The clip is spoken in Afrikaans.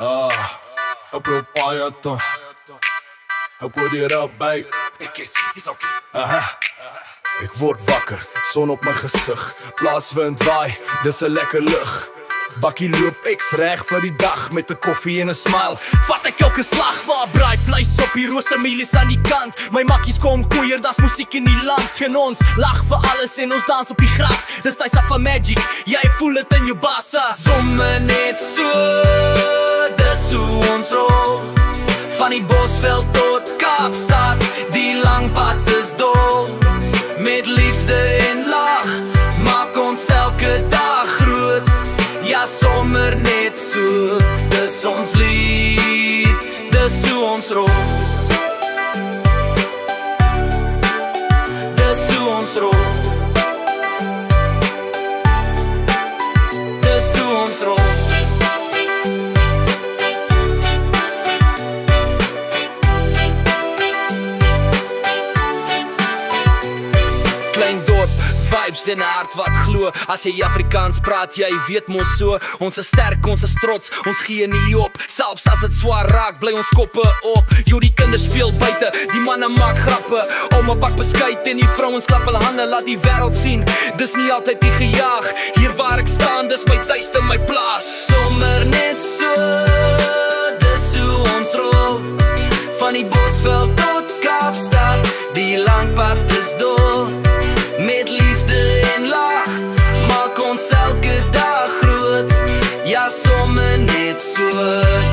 Eu proponho tom. Eu put it up, babe. Is okay. Ek word wakker, son op my gesig. Plaaswind waai, dis 'n lekker lug. Bakkie loop eks reg vir die dag met 'n koffie en 'n smile. Vat ek elke slag waar braai vleis op die roostermielies aan die kant. My makkies kom koeier, das musiek in die land. Geen ons lag vir alles en ons dans op die gras. Dis tyd van magic, jy voel dit in jou bassa. Somme net so, dis hoe ons rol. Van die Bosveld tot Kaapstad, die lang pad is dol. Met liefde en lag, maak ons elke dag groot. Ja, sommer net so, dis ons lied, dis hoe ons rol. Dis hoe ons rol. Dis hoe ons rol. Klein dorp, vibes en 'n hart wat glo. As jy Afrikaans praat, jy weet mos so. Ons is sterk, ons is trots, ons gee nie op. Selfs as dit swaar raak, bly ons koppe op. Jo, die kinders speel buite, die manne maak grappe. Ouma bak beskuit en die vrouens klap hulle hande, laat die wêreld sien. Dis nie altyd die gejaag. Hier waar ek staan, dis my tuiste, my plaas. Sommer net so, dis hoe ons rol. Van die Bosveld tot Kaapstad, die lang pad is dol. Met liefde en lag, maak ons elke dag groot. Ja, sommer net so.